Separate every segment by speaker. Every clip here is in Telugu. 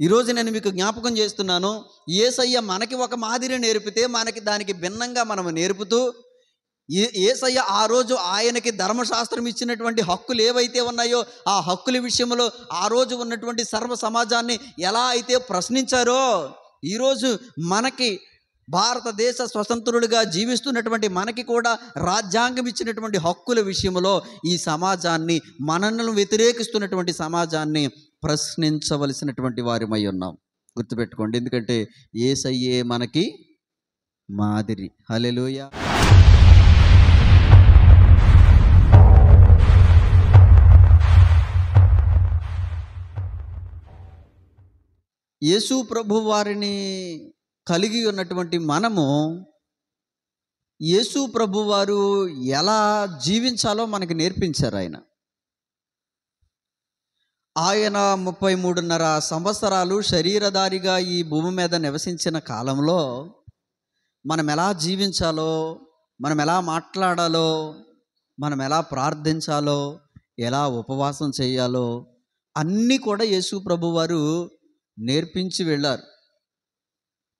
Speaker 1: ఈరోజు నేను మీకు జ్ఞాపకం చేస్తున్నాను, యేసయ్య మనకి ఒక మాదిరి నేర్పితే మనకి దానికి భిన్నంగా మనం నేర్పుతూ, యేసయ్య ఆ రోజు ఆయనకి ధర్మశాస్త్రం ఇచ్చినటువంటి హక్కులు ఏవైతే ఉన్నాయో ఆ హక్కుల విషయంలో ఆ రోజు ఉన్నటువంటి సర్వ సమాజాన్ని ఎలా అయితే ప్రశ్నించారో, ఈరోజు మనకి భారతదేశ స్వతంత్రుడిగా జీవిస్తున్నటువంటి మనకి కూడా రాజ్యాంగం ఇచ్చినటువంటి హక్కుల విషయంలో ఈ సమాజాన్ని, మనల్ని వ్యతిరేకిస్తున్నటువంటి సమాజాన్ని ప్రశ్నించవలసినటువంటి వారిమై ఉన్నాం. గుర్తుపెట్టుకోండి, ఎందుకంటే యేసయ్యే మనకి మాదిరి. హల్లెలూయా. యేసు ప్రభు వారిని కలిగి ఉన్నటువంటి మనము యేసు ప్రభు వారు ఎలా జీవించాలో మనకి నేర్పించారు. ఆయన 33.5 సంవత్సరాలు శరీరధారిగా ఈ భూమి మీద నివసించిన కాలంలో మనం ఎలా జీవించాలో, మనం ఎలా మాట్లాడాలో, మనం ఎలా ప్రార్థించాలో, ఎలా ఉపవాసం చేయాలో అన్నీ కూడా యేసు ప్రభు వారు నేర్పించి వెళ్ళారు.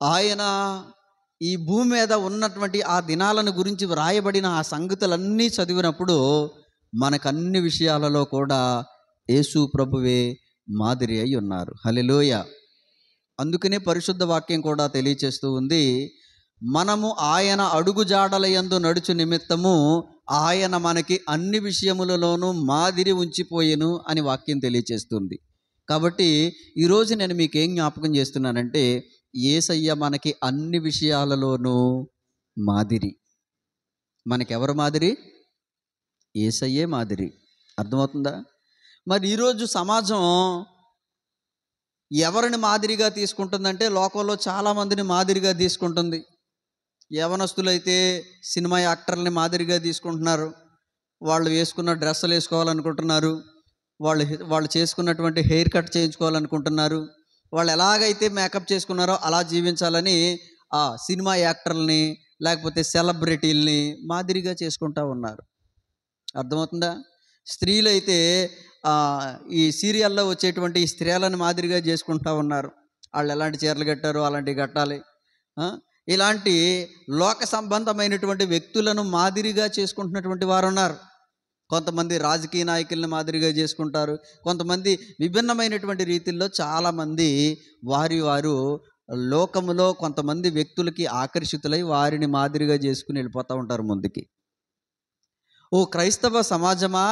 Speaker 1: ఆయన ఈ భూమి మీద ఉన్నటువంటి ఆ దినాలను గురించి వ్రాయబడిన ఆ సంగతులన్నీ చదివినప్పుడు మనకు అన్ని విషయాలలో కూడా యేసు ప్రభువే మాదిరి అయి ఉన్నారు. హల్లెలూయా. అందుకనే పరిశుద్ధ వాక్యం కూడా తెలియచేస్తూ ఉంది, మనము ఆయన అడుగుజాడల యందు నడుచు నిమిత్తము ఆయన మనకి అన్ని విషయములలోనూ మాదిరి ఉంచిపోయెను అని వాక్యం తెలియచేస్తుంది. కాబట్టి ఈరోజు నేను మీకు ఏం జ్ఞాపకం చేస్తున్నానంటే, యేసయ్య మనకి అన్ని విషయాలలోనూ మాదిరి. మనకెవరు మాదిరి? యేసయ్యే మాదిరి. అర్థమవుతుందా? మరి ఈరోజు సమాజం ఎవరిని మాదిరిగా తీసుకుంటుందంటే, లోకంలో చాలామందిని మాదిరిగా తీసుకుంటుంది. యవనస్తులైతే సినిమా యాక్టర్లని మాదిరిగా తీసుకుంటున్నారు. వాళ్ళు వేసుకున్న డ్రెస్సులు వేసుకోవాలనుకుంటున్నారు. వాళ్ళు చేసుకున్నటువంటి హెయిర్ కట్ చేయించుకోవాలనుకుంటున్నారు. వాళ్ళు ఎలాగైతే మేకప్ చేసుకున్నారో అలా జీవించాలని ఆ సినిమా యాక్టర్లని లేకపోతే సెలబ్రిటీలని మాదిరిగా చేసుకుంటూ ఉన్నారు. అర్థమవుతుందా? స్త్రీలైతే ఈ సీరియల్లో వచ్చేటువంటి ఈ స్త్రీలను మాదిరిగా చేసుకుంటూ ఉన్నారు. వాళ్ళు ఎలాంటి చీరలు కట్టారో అలాంటివి కట్టాలి. ఇలాంటి లోక సంబంధమైనటువంటి వ్యక్తులను మాదిరిగా చేసుకుంటున్నటువంటి వారు ఉన్నారు. కొంతమంది రాజకీయ నాయకులను మాదిరిగా చేసుకుంటారు. కొంతమంది విభిన్నమైనటువంటి రీతిల్లో చాలామంది వారు లోకములో కొంతమంది వ్యక్తులకి ఆకర్షితులై వారిని మాదిరిగా చేసుకుని వెళ్ళిపోతూ ఉంటారు ముందుకి. ఓ క్రైస్తవ సమాజమా,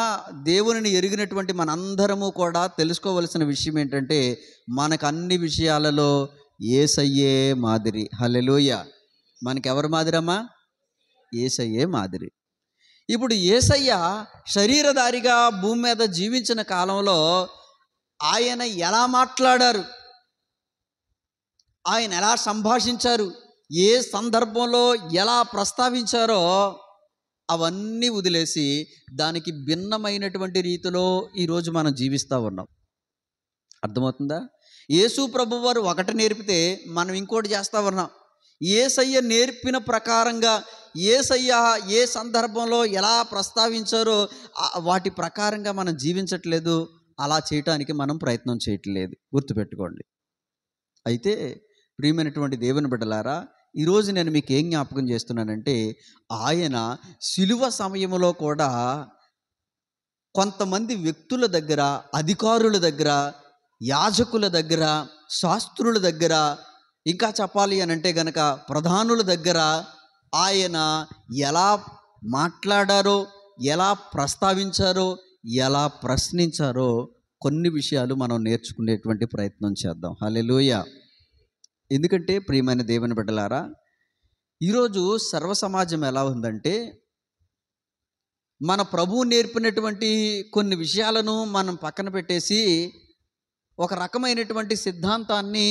Speaker 1: దేవునిని ఎరిగినటువంటి మనందరము కూడా తెలుసుకోవలసిన విషయం ఏంటంటే, మనకు అన్ని విషయాలలో యేసయ్యే మాదిరి. హల్లెలూయా. మనకెవరు మాదిరమ్మా? యేసయ్యే మాదిరి. ఇప్పుడు యేసయ్య శరీరధారిగా భూమి మీద జీవించిన కాలంలో ఆయన ఎలా మాట్లాడారు, ఆయన ఎలా సంభాషించారు, ఏ సందర్భంలో ఎలా ప్రస్తావించారో అవన్నీ వదిలేసి దానికి భిన్నమైనటువంటి రీతిలో ఈరోజు మనం జీవిస్తూ ఉన్నాం. అర్థమవుతుందా? యేసు ప్రభు వారు ఒకటి నేర్పితే మనం ఇంకోటి చేస్తూ ఉన్నాం. యేసయ్య నేర్పిన ప్రకారంగా యేసయ్య ఏ సందర్భంలో ఎలా ప్రస్తావించారో వాటి ప్రకారంగా మనం జీవించట్లేదు. అలా చేయటానికి మనం ప్రయత్నం చేయట్లేదు. గుర్తుపెట్టుకోండి. అయితే ప్రియమైనటువంటి దేవుని బిడ్డలారా, ఈరోజు నేను మీకు ఏం జ్ఞాపకం చేస్తున్నానంటే, ఆయన శిలువ సమయంలో కూడా కొంతమంది వ్యక్తుల దగ్గర, అధికారుల దగ్గర, యాజకుల దగ్గర, శాస్త్రుల దగ్గర, ఇంకా చెప్పాలి అని అంటే గనక ప్రధానుల దగ్గర ఆయన ఎలా మాట్లాడారో, ఎలా ప్రస్తావించారో, ఎలా ప్రశ్నించారో కొన్ని విషయాలు మనం నేర్చుకునేటువంటి ప్రయత్నం చేద్దాం. హల్లెలూయా. ఎందుకంటే ప్రియమైన దేవుని బిడ్డలారా, ఈరోజు సర్వ సమాజం ఎలా ఉందంటే, మన ప్రభువు నేర్పినటువంటి కొన్ని విషయాలను మనం పక్కన పెట్టేసి ఒక రకమైనటువంటి సిద్ధాంతాన్ని,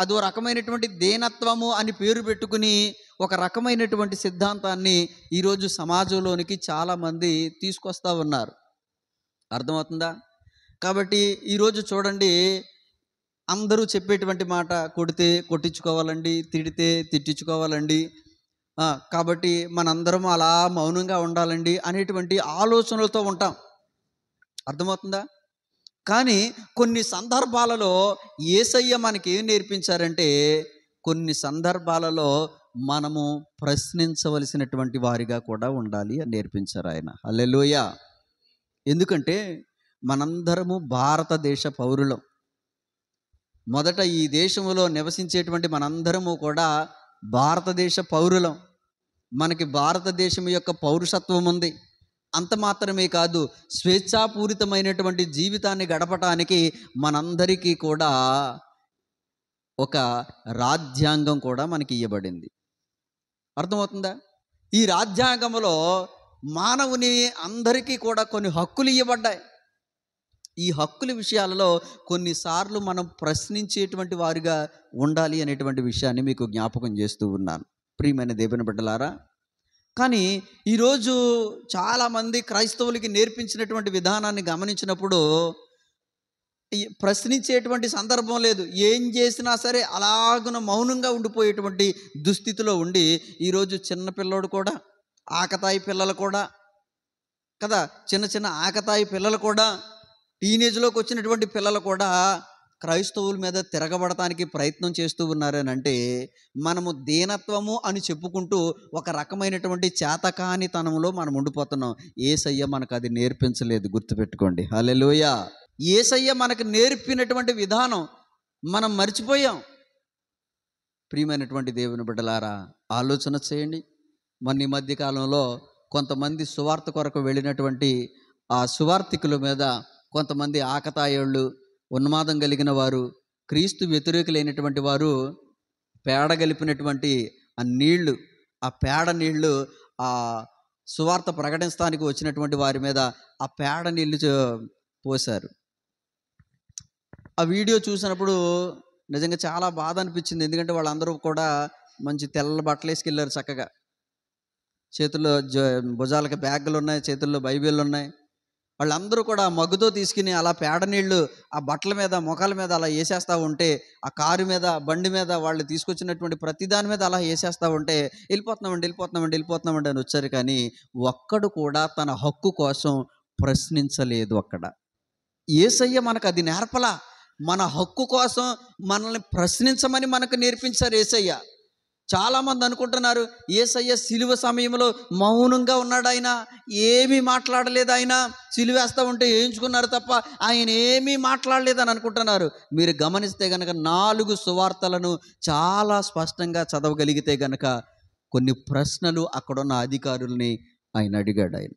Speaker 1: అదో రకమైనటువంటి దేనత్వము అని పేరు పెట్టుకుని ఒక రకమైనటువంటి సిద్ధాంతాన్ని ఈరోజు సమాజంలోనికి చాలామంది తీసుకొస్తూ ఉన్నారు. అర్థమవుతుందా? కాబట్టి ఈరోజు చూడండి, అందరూ చెప్పేటువంటి మాట కొడితే కొట్టించుకోవాలండి, తిడితే తిట్టించుకోవాలండి, కాబట్టి మనందరం అలా మౌనంగా ఉండాలండి అనేటువంటి ఆలోచనలతో ఉంటాం. అర్థమవుతుందా? కానీ కొన్ని సందర్భాలలో యేసయ్య మనకి ఏం నేర్పించారంటే, కొన్ని సందర్భాలలో మనము ప్రశ్నించవలసినటువంటి వారిగా కూడా ఉండాలి అని నేర్పించారు ఆయన. హల్లెలూయా. ఎందుకంటే మనందరము భారతదేశ పౌరులం. మొదట ఈ దేశంలో నివసించేటువంటి మనందరము కూడా భారతదేశ పౌరులం. మనకి భారతదేశం యొక్క పౌరుషత్వం ఉంది. అంత మాత్రమే కాదు, స్వేచ్ఛాపూరితమైనటువంటి జీవితాన్ని గడపటానికి మనందరికీ కూడా ఒక రాజ్యాంగం కూడా మనకి ఇవ్వబడింది. అర్థమవుతుందా? ఈ రాజ్యాంగంలో మానవుని అందరికీ కూడా కొన్ని హక్కులు ఇవ్వబడ్డాయి. ఈ హక్కుల విషయాలలో కొన్నిసార్లు మనం ప్రశ్నించేటువంటి వారిగా ఉండాలి అనేటువంటి విషయాన్ని మీకు జ్ఞాపకం చేస్తూ ఉన్నాను, ప్రియమైన దేవుని బిడ్డలారా. కానీ ఈరోజు చాలామంది క్రైస్తవులకి నేర్పించినటువంటి విధానాన్ని గమనించినప్పుడు ప్రశ్నించేటువంటి సందర్భం లేదు. ఏం చేసినా సరే అలాగున మౌనంగా ఉండిపోయేటువంటి దుస్థితిలో ఉండి ఈరోజు చిన్నపిల్లోడు కూడా, ఆకతాయి పిల్లలు కూడా కదా, చిన్న చిన్న ఆకతాయి పిల్లలు కూడా, టీనేజ్లోకి వచ్చినటువంటి పిల్లలు కూడా క్రైస్తవుల మీద తిరగబడటానికి ప్రయత్నం చేస్తూ ఉన్నారనంటే, మనము దీనత్వము అని చెప్పుకుంటూ ఒక రకమైనటువంటి చేతకానితనంలో మనం ఉండిపోతున్నాం. యేసయ్య మనకు అది నేర్పించలేదు, గుర్తుపెట్టుకోండి. హల్లెలూయా. యేసయ్య మనకు నేర్పినటువంటి విధానం మనం మర్చిపోయాం. ప్రియమైనటువంటి దేవుని బిడ్డలారా, ఆలోచన చేయండి. మన ఈ మధ్య కాలంలో కొంతమంది సువార్త కొరకు వెళ్ళినటువంటి ఆ సువార్థికుల మీద కొంతమంది ఆకతాయోళ్ళు, ఉన్మాదం కలిగిన వారు, క్రీస్తు వ్యతిరేకులైనటువంటి వారు పేడ గలిపినటువంటి ఆ పేడ నీళ్లు ఆ సువార్త ప్రకటించడానికి వచ్చినటువంటి వారి మీద ఆ పేడ నీళ్లు పోశారు. ఆ వీడియో చూసినప్పుడు నిజంగా చాలా బాధ అనిపించింది. ఎందుకంటే వాళ్ళందరూ కూడా మంచి తెల్ల బట్టలు వేసుకెళ్ళారు. చక్కగా చేతుల్లో భుజాలకి బ్యాగులు ఉన్నాయి, చేతుల్లో బైబిళ్ళు ఉన్నాయి. వాళ్ళందరూ కూడా మగ్గుతో తీసుకుని అలా పేడ నీళ్లు ఆ బట్టల మీద, మొఖాల మీద అలా వేసేస్తూ ఉంటే, ఆ కారు మీద, బండి మీద వాళ్ళు తీసుకొచ్చినటువంటి ప్రతి దాని మీద అలా వేసేస్తూ ఉంటే, వెళ్ళిపోతున్నామండి అని వచ్చారు. కానీ ఒక్కడు కూడా తన హక్కు కోసం ప్రశ్నించలేదు. అక్కడ యేసయ్య మనకు అది నేర్పలా. మన హక్కు కోసం మనల్ని ప్రశ్నించమని మనకు నేర్పించారు యేసయ్య. చాలామంది అనుకుంటున్నారు యేసయ్య సిలువ సమయంలో మౌనంగా ఉన్నాడు, ఆయన ఏమీ మాట్లాడలేదు, ఆయన సిలువేస్తూ ఉంటే వేయించుకున్నారు తప్ప ఆయన ఏమీ మాట్లాడలేదని అనుకుంటున్నారు. మీరు గమనిస్తే కనుక 4 సువార్తలను చాలా స్పష్టంగా చదవగలిగితే కనుక కొన్ని ప్రశ్నలు అక్కడున్న అధికారుల్ని ఆయన అడిగాడు ఆయన.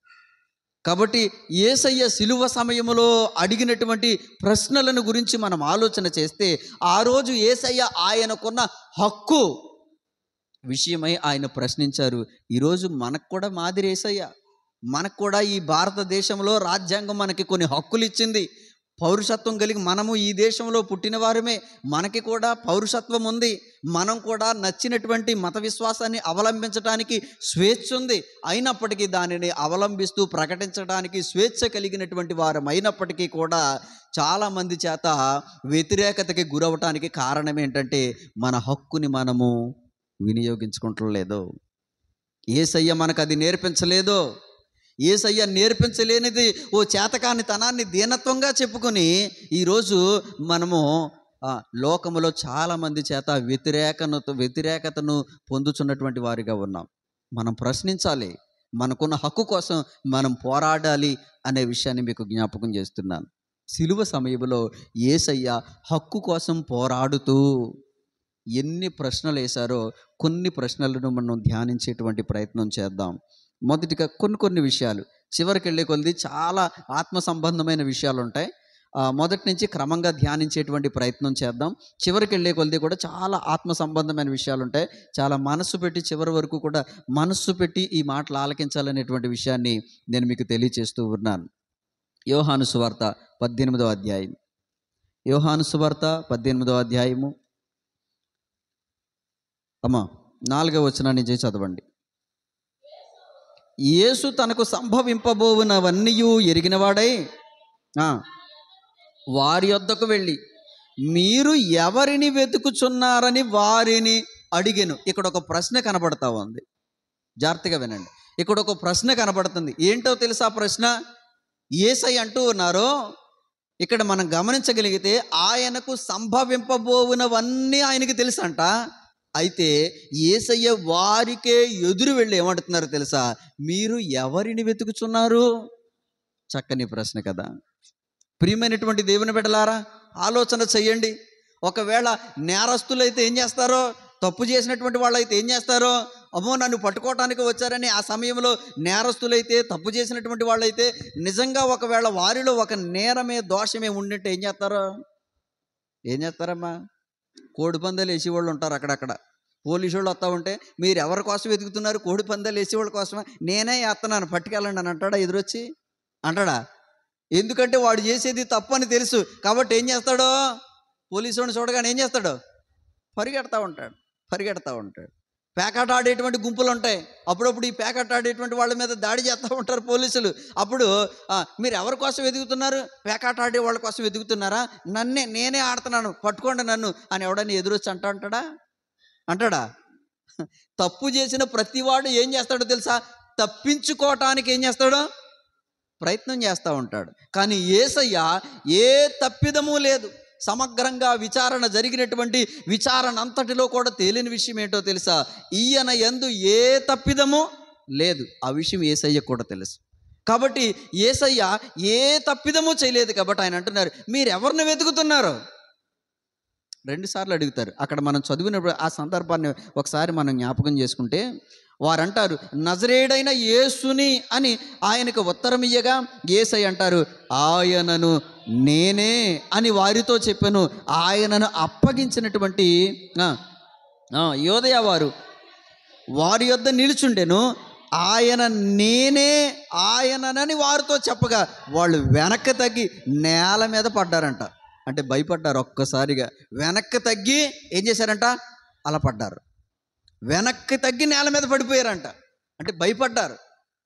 Speaker 1: కాబట్టి యేసయ్య సిలువ సమయంలో అడిగినటువంటి ప్రశ్నలను గురించి మనం ఆలోచన చేస్తే, ఆ రోజు యేసయ్య ఆయనకున్న హక్కు విషయమై ఆయన ప్రశ్నించారు. ఈరోజు మనకు కూడా మాదిరి యేసయ్య. మనకు కూడా ఈ భారతదేశంలో రాజ్యాంగం మనకి కొన్ని హక్కులు ఇచ్చింది. పౌరుషత్వం కలిగి మనము ఈ దేశంలో పుట్టిన వారమే, మనకి కూడా పౌరుషత్వం ఉంది. మనం కూడా నచ్చినటువంటి మత విశ్వాసాన్ని అవలంబించడానికి స్వేచ్ఛ ఉంది. అయినప్పటికీ దానిని అవలంబిస్తూ ప్రకటించడానికి స్వేచ్ఛ కలిగినటువంటి వారం అయినప్పటికీ కూడా చాలామంది చేత వ్యతిరేకతకి గురవటానికి కారణం ఏంటంటే, మన హక్కుని మనము వినియోగించుకుంటలేదు. యేసయ్య మనకు అది నేర్పించలేదు. యేసయ్య నేర్పించలేనిది ఓ చేతకాని తనాన్ని దీనత్వంగా చెప్పుకొని ఈరోజు మనము లోకములో చాలామంది చేత వ్యతిరేకతను పొందుతున్నటువంటి వారిగా ఉన్నాం. మనం ప్రశ్నించాలి, మనకున్న హక్కు కోసం మనం పోరాడాలి అనే విషయాన్ని మీకు జ్ఞాపకం చేస్తున్నాను. సిలువ సమయంలో యేసయ్య హక్కు కోసం పోరాడుతూ ఎన్ని ప్రశ్నలు వేశారో కొన్ని ప్రశ్నలను మనం ధ్యానించేటువంటి ప్రయత్నం చేద్దాం. మొదటిగా కొన్ని విషయాలు, చివరికి వెళ్ళే కొద్ది చాలా ఆత్మ సంబంధమైన విషయాలు ఉంటాయి. మొదటి నుంచి క్రమంగా ధ్యానించేటువంటి ప్రయత్నం చేద్దాం. చివరికి వెళ్ళే కొద్ది కూడా చాలా ఆత్మ సంబంధమైన విషయాలు ఉంటాయి. చాలా మనస్సు పెట్టి చివరి వరకు కూడా మనస్సు పెట్టి ఈ మాటలు ఆలకించాలనేటువంటి విషయాన్ని నేను మీకు తెలియచేస్తూ ఉన్నాను. యోహాను సువార్త 18వ అధ్యాయం. యోహాను సువార్త 18వ అధ్యాయము 4వ వచనాన్ని నుంచి చదవండి. యేసు తనకు సంభవింపబోవునవన్నీ ఎరిగినవాడై వారి యొద్దకు వెళ్ళి, మీరు ఎవరిని వెతుకుచున్నారని వారిని అడిగెను. ఇక్కడ ఒక ప్రశ్న కనబడతా ఉంది, జాగ్రత్తగా వినండి. ఇక్కడ ఒక ప్రశ్న కనబడుతుంది. ఏంటో తెలుసా ప్రశ్న? యేసయ్య అంటూ ఉన్నారు, ఇక్కడ మనం గమనించగలిగితే ఆయనకు సంభవింపబోవునవన్నీ ఆయనకి తెలుసంట. అయితే యేసయ్య వారికే ఎదురు వెళ్ళి ఏమంటున్నారు తెలుసా? మీరు ఎవరిని వెతుకుచున్నారు? చక్కని ప్రశ్న కదా. ప్రియమైనటువంటి దేవుని బిడ్డలారా, ఆలోచన చెయ్యండి. ఒకవేళ నేరస్తులైతే ఏం చేస్తారో, తప్పు చేసినటువంటి వాళ్ళైతే ఏం చేస్తారో, అమ్మో నన్ను పట్టుకోవటానికి వచ్చారని ఆ సమయంలో నేరస్తులైతే, తప్పు చేసినటువంటి వాళ్ళైతే నిజంగా ఒకవేళ వారిలో ఒక నేరమే దోషమే ఉండింటే ఏం చేస్తారో? ఏం చేస్తారమ్మా? కోడి పందాలు వేసేవాళ్ళు ఉంటారు అక్కడక్కడ. పోలీసు వాళ్ళు వస్తూ ఉంటే మీరు ఎవరి కోసం వెతుకుతున్నారు? కోడి పందాలు వేసేవాళ్ళ కోసమే. నేనే వేస్తున్నాను, పట్టుకెళ్ళండి అని అంటాడా ఎదురొచ్చి? అంటాడా? ఎందుకంటే వాడు చేసేది తప్పు అని తెలుసు కాబట్టి ఏం చేస్తాడో, పోలీసు వాడిని చూడగానే ఏం చేస్తాడో? పరిగెడతా ఉంటాడు. పేకాట ఆడేటువంటి గుంపులు ఉంటాయి. అప్పుడప్పుడు ఈ పేకాట ఆడేటువంటి వాళ్ళ మీద దాడి చేస్తూ ఉంటారు పోలీసులు. అప్పుడు మీరు ఎవరి కోసం వెతుకుతున్నారు? పేకాట ఆడే వాళ్ళ కోసం వెతుకుతున్నారా? నేనే ఆడుతున్నాను, పట్టుకోండి నన్ను అని ఎవడని ఎదురొచ్చి అంటాడా? తప్పు చేసిన ప్రతివాడు ఏం చేస్తాడో తెలుసా? తప్పించుకోవటానికి ఏం చేస్తాడో ప్రయత్నం చేస్తూ ఉంటాడు. కానీ యేసయ్య ఏ తప్పిదము లేదు. సమగ్రంగా విచారణ జరిగినటువంటి విచారణ అంతటిలో కూడా తేలిన విషయం ఏంటో తెలుసా? ఈయన యందు ఏ తప్పిదము లేదు. ఆ విషయం యేసయ్య కూడా తెలుసు. కాబట్టి యేసయ్య ఏ తప్పిదము చేయలేదు కాబట్టి ఆయన అంటున్నారు, మీరు ఎవరిని వెతుకుతున్నారు? 2 సార్లు అడుగుతారు. అక్కడ మనం చదివినప్పుడు ఆ సందర్భాన్ని ఒకసారి మనం జ్ఞాపకం చేసుకుంటే, వారంటారు నజరేయుడైన యేసుని అని ఆయనకు ఉత్తరం ఇయ్యగా యేసయ్య అంటారు, ఆయనను నేనే అని వారితో చెప్పాను. ఆయనను అప్పగించినటువంటి యోదయ వారి యొద్ద నిలుచుండెను. ఆయన నేనే ఆయననని వారితో చెప్పగా వాళ్ళు వెనక్కి తగ్గి నేల మీద పడ్డారంట. అంటే భయపడ్డారు. ఒక్కసారిగా వెనక్కి తగ్గి ఏం చేశారంట? అలా పడ్డారు. వెనక్కి తగ్గి నేల మీద పడిపోయారంట. అంటే భయపడ్డారు.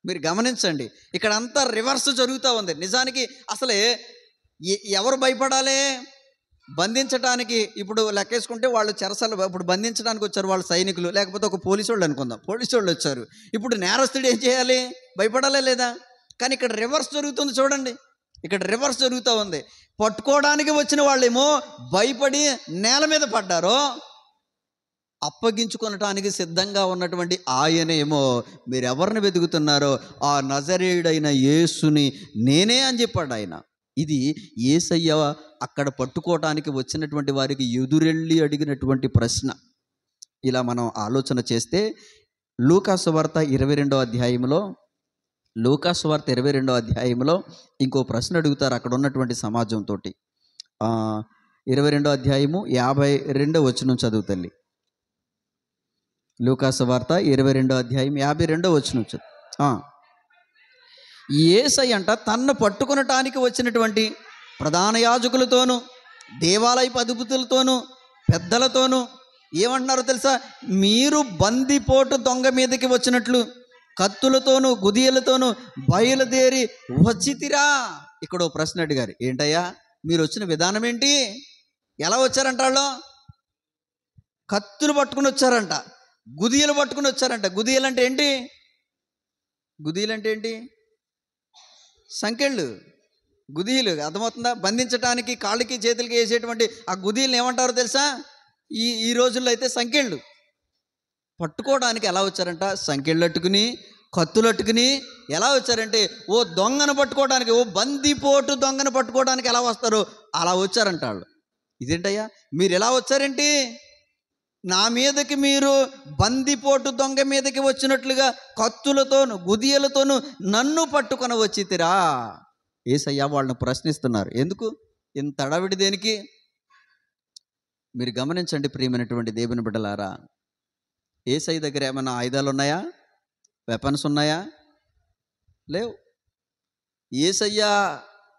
Speaker 1: మీరు గమనించండి, ఇక్కడ అంతా రివర్స్ జరుగుతూ ఉంది. నిజానికి అసలే ఎవరు భయపడాలి? బంధించడానికి ఇప్పుడు లెక్కేసుకుంటే వాళ్ళు చెరసలు ఇప్పుడు బంధించడానికి వచ్చారు వాళ్ళు సైనికులు, లేకపోతే ఒక పోలీసు వాళ్ళు అనుకుందాం. పోలీసు వాళ్ళు వచ్చారు. ఇప్పుడు నేరస్తుడు ఏం చేయాలి? భయపడాలా లేదా? కానీ ఇక్కడ రివర్స్ జరుగుతుంది చూడండి. ఇక్కడ రివర్స్ జరుగుతూ ఉంది. పట్టుకోవడానికి వచ్చిన వాళ్ళేమో భయపడి నేల మీద పడ్డారు. అప్పగించుకొనటానికి సిద్ధంగా ఉన్నటువంటి ఆయనేమో మీరు ఎవరిని వెతుకుతున్నారో ఆ నజరేయుడైన యేసుని నేనే అని చెప్పాడు ఆయన. ఇది యేసయ్య అక్కడ పట్టుకోవటానికి వచ్చినటువంటి వారికి ఎదురెళ్ళి అడిగినటువంటి ప్రశ్న. ఇలా మనం ఆలోచన చేస్తే లూకాసు వార్త 22వ అధ్యాయంలో లూకాసు వార్త 22వ అధ్యాయంలో ఇంకో ప్రశ్న అడుగుతారు అక్కడ ఉన్నటువంటి సమాజంతో. 22వ అధ్యాయము 52వ వచనం చదువు తల్లి. లూకాసు వార్త 22వ అధ్యాయం 52వ వచనం చదువు. యేసయ్య అంట తన్ను పట్టుకొనటానికి వచ్చినటువంటి ప్రధాన యాజకులతోనూ దేవాలయపు అధిపతులతోనూ పెద్దలతోనూ ఏమంటున్నారో తెలుసా? మీరు బందిపోటు దొంగ మీదకి వచ్చినట్లు కత్తులతోనూ గుదియలతోనూ బయలుదేరి వచ్చితిరా. ఇక్కడ ఓ ప్రశ్న అడిగారు, ఏంటయ్యా మీరు వచ్చిన విధానం ఏంటి? ఎలా వచ్చారంట? వాళ్ళు కత్తులు పట్టుకుని వచ్చారంట, గుదియలు పట్టుకుని వచ్చారంట. గుదియలంటే ఏంటి? గుదియలంటే ఏంటి? సంకెళ్ళు, గుదియలు. అర్థమవుతుందా? బంధించడానికి కాళ్ళకి చేతులకి వేసేటువంటి ఆ గుదియలను ఏమంటారో తెలుసా? ఈ రోజుల్లో అయితే సంకెళ్ళు. పట్టుకోవడానికి ఎలా వచ్చారంట? సంకెళ్ళు అట్టుకుని, కత్తులు అట్టుకుని ఎలా వచ్చారంటే ఓ దొంగను పట్టుకోవడానికి, ఓ బందిపోటు దొంగను పట్టుకోవడానికి ఎలా వస్తారో అలా వచ్చారంట వాళ్ళు. ఇదేంటయ్యా మీరు ఎలా వచ్చారేంటి? నా మీదకి మీరు బందిపోటు దొంగ మీదకి వచ్చినట్లుగా కత్తులతోను గుదియలతోనూ నన్ను పట్టుకొని వచ్చితిరా. యేసయ్య వాళ్ళని ప్రశ్నిస్తున్నారు. ఎందుకు ఇంత అడవిడి? దేనికి? మీరు గమనించండి ప్రియమైనటువంటి దేవుని బిడ్డలారా, యేసయ్య దగ్గర ఏమైనా ఆయుధాలు ఉన్నాయా? వెపన్స్ ఉన్నాయా? లేవు. యేసయ్య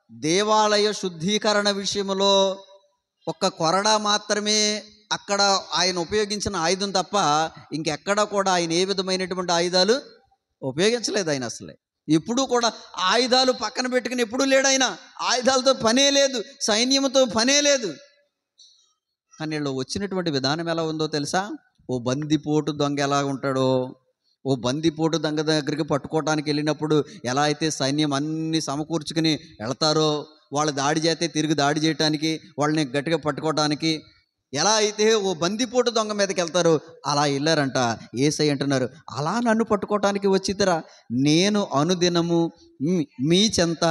Speaker 1: దేవాలయ శుద్ధీకరణ విషయంలో ఒక్క కొరడా మాత్రమే అక్కడ ఆయన ఉపయోగించిన ఆయుధం తప్ప ఇంకెక్కడా కూడా ఆయన ఏ విధమైనటువంటి ఆయుధాలు ఉపయోగించలేదు. ఆయన అసలే ఎప్పుడూ కూడా ఆయుధాలు పక్కన పెట్టుకుని ఎప్పుడూ లేడు ఆయన. ఆయుధాలతో పనే లేదు, సైన్యంతో పనే లేదు. కానీ వీళ్ళు వచ్చినటువంటి విధానం ఎలా ఉందో తెలుసా? ఓ బందిపోటు దొంగ ఎలా ఉంటాడో, ఓ బందిపోటు దొంగ దగ్గరికి పట్టుకోవటానికి వెళ్ళినప్పుడు ఎలా అయితే సైన్యం అన్ని సమకూర్చుకుని వెళ్తారో, వాళ్ళ దాడి చేస్తే తిరిగి దాడి చేయటానికి, వాళ్ళని గట్టిగా పట్టుకోవటానికి ఎలా అయితే ఓ బందిపోటు దొంగ మీదకి వెళ్తారో అలా వెళ్ళారంట. యేసయ్య అంటున్నారు, అలా నన్ను పట్టుకోవటానికి వచ్చిద్దరా? నేను అనుదినము మీ చెంత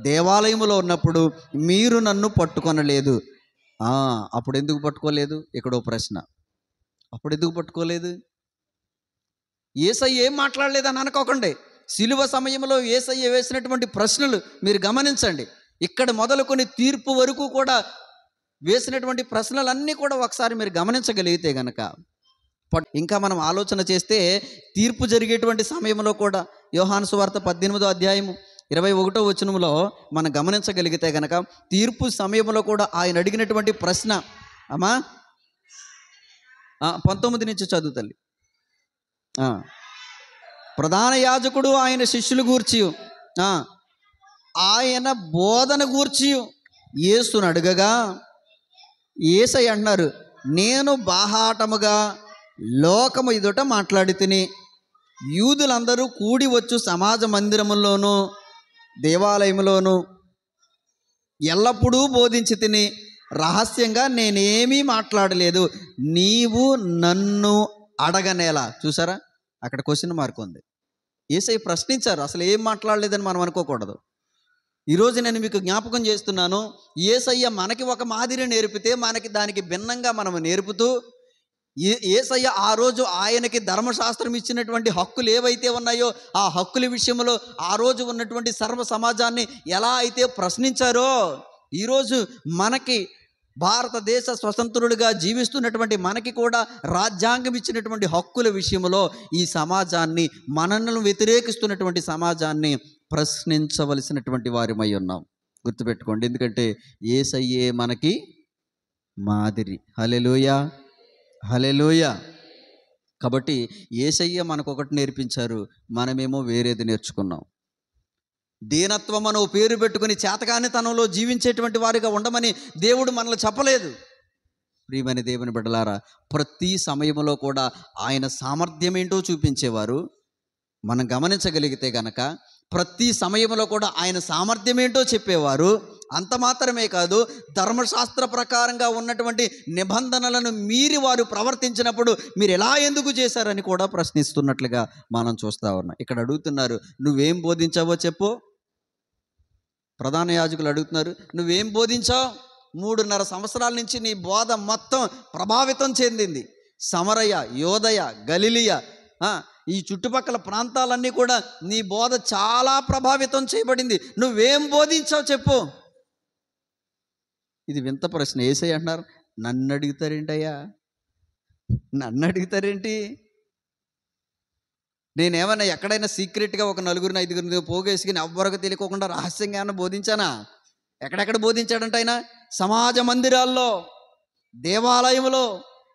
Speaker 1: దేవాలయములో ఉన్నప్పుడు మీరు నన్ను పట్టుకొనలేదు. అప్పుడు ఎందుకు పట్టుకోలేదు? ఇక్కడో ప్రశ్న. అప్పుడు ఎందుకు పట్టుకోలేదు? యేసయ్య ఏం మాట్లాడలేదని అనుకోకండి. సిలువ సమయంలో యేసయ్య వేసినటువంటి ప్రశ్నలు మీరు గమనించండి. ఇక్కడ మొదలుకొని తీర్పు వరకు కూడా వేసినటువంటి ప్రశ్నలన్నీ కూడా ఒకసారి మీరు గమనించగలిగితే గనక, ఇంకా మనం ఆలోచన చేస్తే తీర్పు జరిగేటువంటి సమయంలో కూడా యోహాను సువార్త 18వ అధ్యాయము 21వ వచనంలో మనం గమనించగలిగితే గనక, తీర్పు సమయంలో కూడా ఆయన అడిగినటువంటి ప్రశ్న, అమ్మా 19 నుంచి చదువు తల్లి. ప్రధాన యాజకుడు ఆయన శిష్యులు గూర్చి ఆయన బోధన గూర్చి యేసును అడగగా, యేసయ్య అంటున్నారు, నేను బాహాటముగా లోకము ఎదుట మాట్లాడి తిని, యూదులందరూ కూడి వచ్చు సమాజ మందిరములోను దేవాలయములోను ఎల్లప్పుడూ బోధించి తిని, రహస్యంగా నేనేమీ మాట్లాడలేదు. నీవు నన్ను అడగనేలా. చూసారా, అక్కడ క్వశ్చన్ మార్క్ ఉంది. యేసయ్య ప్రశ్నించారు, అసలు ఏం మాట్లాడలేదని మనం అనుకోకూడదు. ఈరోజు నేను మీకు జ్ఞాపకం చేస్తున్నాను, యేసయ్య మనకి ఒక మాదిరి నేర్పితే మనకి దానికి భిన్నంగా మనం నేర్పుతూ, యేసయ్య ఆ రోజు ఆయనకి ధర్మశాస్త్రం ఇచ్చినటువంటి హక్కులు ఏవైతే ఉన్నాయో ఆ హక్కుల విషయంలో ఆ రోజు ఉన్నటువంటి సర్వ సమాజాన్ని ఎలా అయితే ప్రశ్నించారో, ఈరోజు మనకి భారతదేశ స్వతంత్రులుగా జీవిస్తున్నటువంటి మనకి కూడా రాజ్యాంగం ఇచ్చినటువంటి హక్కుల విషయంలో ఈ సమాజాన్ని, మనల్ని వ్యతిరేకిస్తున్నటువంటి సమాజాన్ని ప్రశ్నించవలసినటువంటి వారిమై ఉన్నాం. గుర్తుపెట్టుకోండి, ఎందుకంటే యేసయ్యే మనకి మాదిరి. హల్లెలూయా, హల్లెలూయా. కాబట్టి యేసయ్య మనకు ఒకటి నేర్పించారు, మనమేమో వేరేది నేర్చుకున్నాం. దీనత్వం అని పేరు పెట్టుకుని చేతకానితనంలో జీవించేటువంటి వారిగా ఉండమని దేవుడు మనల్ని చెప్పలేదు. ప్రియమైన దేవుని బిడ్డలారా, ప్రతి సమయంలో కూడా ఆయన సామర్థ్యం ఏంటో చూపించేవారు. మనం గమనించగలిగితే గనక ప్రతి సమయంలో కూడా ఆయన సామర్థ్యం ఏంటో చెప్పేవారు. అంత మాత్రమే కాదు, ధర్మశాస్త్ర ప్రకారంగా ఉన్నటువంటి నిబంధనలను మీరి వారు ప్రవర్తించినప్పుడు మీరు ఎలా ఎందుకు చేశారని కూడా ప్రశ్నిస్తున్నట్లుగా మనం చూస్తూ ఉన్నాం. ఇక్కడ అడుగుతున్నారు, నువ్వేం బోధించావో చెప్పు. ప్రధాన యాజకులు అడుగుతున్నారు, నువ్వేం బోధించావు? 3.5 సంవత్సరాల నుంచి నీ బోధ మొత్తం ప్రభావితం చెందింది. సమరయ, యోదయ, గలిలియ, ఈ చుట్టుపక్కల ప్రాంతాలన్నీ కూడా నీ బోధ చాలా ప్రభావితం చేయబడింది. నువ్వేం బోధించావు చెప్పు. ఇది వింత ప్రశ్న. యేసయ్య అంటున్నారు, నన్ను అడుగుతారేంటయ్యా, నన్ను అడుగుతారేంటి? నేనేమన్నా ఎక్కడైనా సీక్రెట్గా ఒక 4-5 పోగేసుకుని ఎవ్వరికి తెలియకోకుండా రహస్యంగా ఏమన్నా బోధించానా? ఎక్కడెక్కడ బోధించాడంట ఆయన? సమాజ మందిరాల్లో, దేవాలయంలో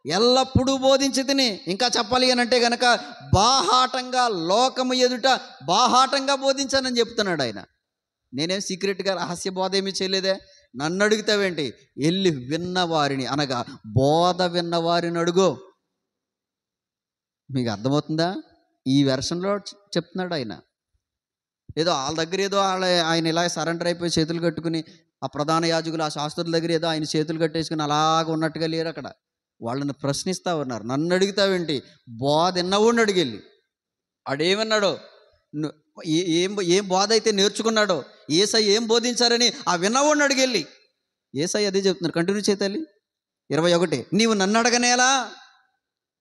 Speaker 1: ఎల్లప్పుడూ బోధించి తిని, ఇంకా చెప్పాలి అని అంటే గనక బాహాటంగా, లోకము ఎదుట బాహాటంగా బోధించానని చెప్తున్నాడు ఆయన. నేనేం సీక్రెట్గా రహస్య బోధ ఏమీ చేయలేదే. నన్ను అడుగుతావేంటి? వెళ్ళి విన్నవారిని, అనగా బోధ విన్నవారిని అడుగు. మీకు అర్థమవుతుందా? ఈ వెర్షన్లో చెప్తున్నాడు ఆయన. ఏదో వాళ్ళ దగ్గర ఏదో ఆయన ఇలా సరెండర్ అయిపోయి చేతులు కట్టుకుని, ఆ ప్రధాన యాజకులు, ఆ శాస్త్రుల దగ్గర ఏదో ఆయన చేతులు కట్టేసుకుని అలాగ ఉన్నట్టుగా లేరు. అక్కడ వాళ్ళని ప్రశ్నిస్తూ ఉన్నారు. నన్ను అడుగుతావేంటి? బోధ విన్నవాడిని అడిగెళ్ళి. ఆడేమన్నాడో, ఏం బోధ అయితే నేర్చుకున్నాడో, యేసయ్య ఏం బోధించారని ఆ విన్నవాడిని అడిగెళ్ళి. యేసయ్య అదే చెప్తున్నారు. కంటిన్యూ చేయాలి. 21, నీవు నన్ను అడగనేలా?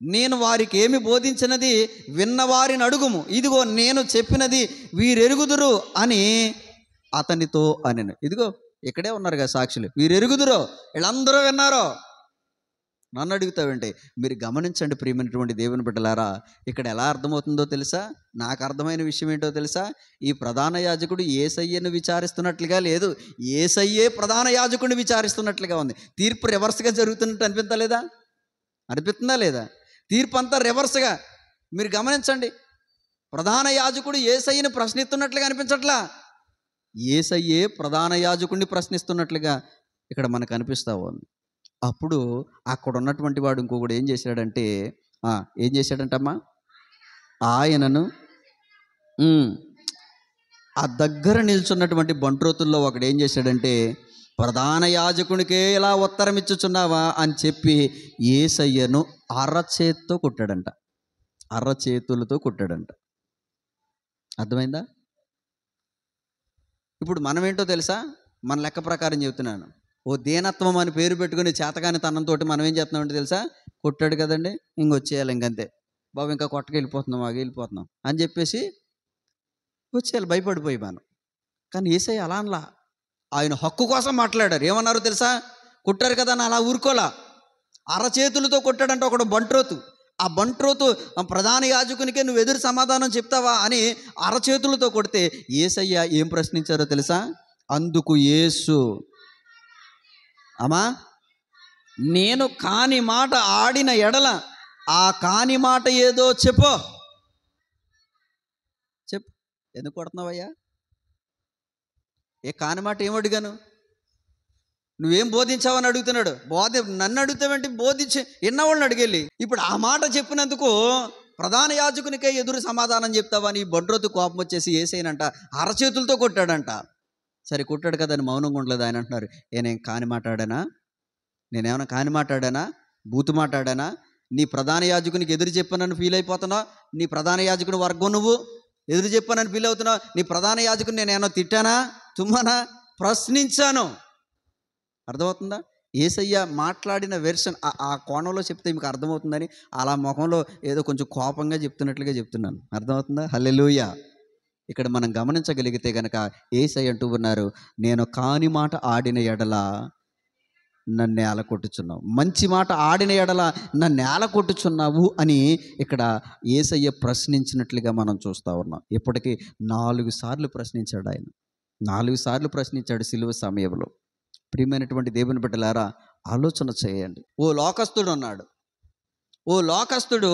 Speaker 1: నేను వారికి ఏమి బోధించినది విన్నవారిని అడుగుము. ఇదిగో నేను చెప్పినది వీరెరుగుదురు అని అతనితో అనెను. ఇదిగో ఇక్కడే ఉన్నారు కదా సాక్షులు, వీరెరుగుదురు, వీళ్ళందరూ విన్నారో. నన్ను అడుగుతావేంటి? మీరు గమనించండి ప్రియమైనటువంటి దేవుని బిడ్డలారా, ఇక్కడ ఎలా అర్థమవుతుందో తెలుసా? నాకు అర్థమైన విషయం ఏంటో తెలుసా? ఈ ప్రధాన యాజకుడు యేసయ్యను విచారిస్తున్నట్లుగా లేదు, యేసయ్యే ప్రధాన యాజకుడిని విచారిస్తున్నట్లుగా ఉంది. తీర్పు రివర్స్గా జరుగుతున్నట్టు అనిపించలేదా? అనిపిస్తుందా లేదా? తీర్పు అంతా రివర్స్గా. మీరు గమనించండి, ప్రధాన యాజకుడు యేసయ్యను ప్రశ్నిస్తున్నట్లుగా అనిపించట్లా, యేసయ్యే ప్రధాన యాజకుడిని ప్రశ్నిస్తున్నట్లుగా ఇక్కడ మనకు అనిపిస్తూ ఉంది. అప్పుడు అక్కడ ఉన్నటువంటి వాడు ఇంకొకడు ఏం చేశాడంటే, ఏం చేశాడంటమ్మా? ఆయనను ఆ దగ్గర నిల్చున్నటువంటి బంట్రోతుల్లో ఒకడు ఏం చేశాడంటే, ప్రధాన యాజకునికే ఇలా ఉత్తరం ఇచ్చుచున్నావా అని చెప్పి యేసయ్యను అరచేత్తో కొట్టాడంట. అరచేతులతో కొట్టాడంట. అర్థమైందా? ఇప్పుడు మనం ఏంటో తెలుసా? మన లెక్క ప్రకారం చెబుతున్నాను. ఓ దీనత్వం అని పేరు పెట్టుకుని చేతకాని తనంతో మనం ఏం చేస్తున్నామంటే తెలుసా? కొట్టాడు కదండి, ఇంకొచ్చేయాలి, ఇంకంతే బాబు, ఇంకా కొట్టకెళ్ళిపోతున్నాం, వెళ్ళిపోతున్నాం అని చెప్పేసి వచ్చేయాలి భయపడిపోయి మనం. కానీ యేసయ్య అలా అనలా. ఆయన హక్కు కోసం మాట్లాడారు. ఏమన్నారు తెలుసా? కొట్టారు కదా అని అలా ఊరుకోలా. అరచేతులతో కొట్టాడంటే ఒకడు బంట్రోతు. ఆ బంట్రోతు ప్రధాన యాజకునికే నువ్వు ఎదురు సమాధానం చెప్తావా అని అరచేతులతో కొడితే యేసయ్య ఏం ప్రశ్నించారో తెలుసా? అందుకు యేసు, అమ్మా, నేను కాని మాట ఆడిన ఎడల ఆ కాని మాట ఏదో చెప్పు. ఎందుకు కొడుతున్నావయ్యా? ఏ కాని మాట ఏం అడిగాను? నువ్వేం బోధించావని అడుగుతున్నాడు. నన్ను అడుగుతావేంటి? బోధించి ఎన్నవాళ్ళని అడిగెళ్ళి. ఇప్పుడు ఆ మాట చెప్పినందుకు ప్రధాన యాజకునికే ఎదురు సమాధానం చెప్తావని బంట్రోతు కోపం వచ్చేసి యేసయ్యనంట అరచేతులతో కొట్టాడంట. సరే కొట్టాడు కదా అని మౌనంగా ఉండలేదు. ఆయన అంటున్నారు, నేనేం కాని మాట్లాడానా? నేనేమైనా కాని మాట్లాడానా? బూతు మాట్లాడానా? నీ ప్రధాన యాజకునికి ఎదురు చెప్పానని ఫీల్ అయిపోతున్నావు. నీ ప్రధాన యాజకుని వర్గం నువ్వు ఎదురు చెప్పానని ఫీల్ అవుతున్నావు. నీ ప్రధాన యాజకుని నేను ఏమన్నా తిట్టానా, తుమ్మానా? ప్రశ్నించాను. అర్థమవుతుందా? యేసయ్య మాట్లాడిన వెర్షన్ ఆ కోణంలో చెప్తే మీకు అర్థమవుతుందని అలా ముఖంలో ఏదో కొంచెం కోపంగా చెప్తున్నట్లుగా చెప్తున్నాను. అర్థమవుతుందా? హల్లెలూయా. ఇక్కడ మనం గమనించగలిగితే కనుక యేసయ్య అంటూ ఉన్నారు, నేను కాని మాట ఆడిన ఎడల నన్ను నేల కొట్టుచున్నావు, మంచి మాట ఆడిన ఎడల నన్ను నేల కొట్టుచున్నావు అని ఇక్కడ యేసయ్య ప్రశ్నించినట్లుగా మనం చూస్తూ ఉన్నాం. ఇప్పటికీ 4 సార్లు ప్రశ్నించాడు ఆయన. 4 సార్లు ప్రశ్నించాడు సిలువ సమయంలో. ప్రియమైనటువంటి దేవుని బిడ్డలారా, ఆలోచన చేయండి. ఓ లోకస్తుడు ఉన్నాడు. ఓ లోకస్తుడు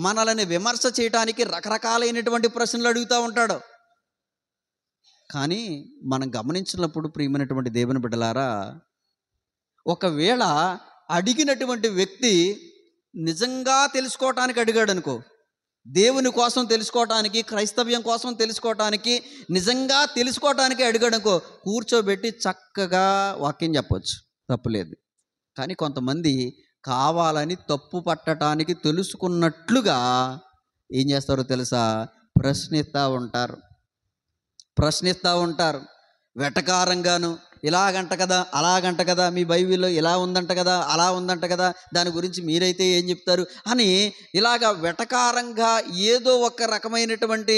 Speaker 1: మనల్ని విమర్శ చేయడానికి రకరకాలైనటువంటి ప్రశ్నలు అడుగుతూ ఉంటాడు. కానీ మనం గమనించినప్పుడు ప్రియమైనటువంటి దేవుని బిడ్డలారా, ఒకవేళ అడిగినటువంటి వ్యక్తి నిజంగా తెలుసుకోవటానికి అడిగాడు అనుకో, దేవుని కోసం తెలుసుకోవటానికి, క్రైస్తవ్యం కోసం తెలుసుకోవటానికి, నిజంగా తెలుసుకోవటానికి అడిగాడు అనుకో, కూర్చోబెట్టి చక్కగా వాక్యం చెప్పవచ్చు, తప్పులేదు. కానీ కొంతమంది కావాలని తప్పు పట్టడానికి తెలుసుకున్నట్లుగా ఏం చేస్తారో తెలుసా? ప్రశ్నిస్తూ ఉంటారు వెటకారంగాను. ఇలాగంట కదా, అలాగంట కదా, మీ బైబిల్లో ఇలా ఉందంట కదా, అలా ఉందంట కదా, దాని గురించి మీరైతే ఏం చెప్తారు అని ఇలాగ వెటకారంగా ఏదో ఒక రకమైనటువంటి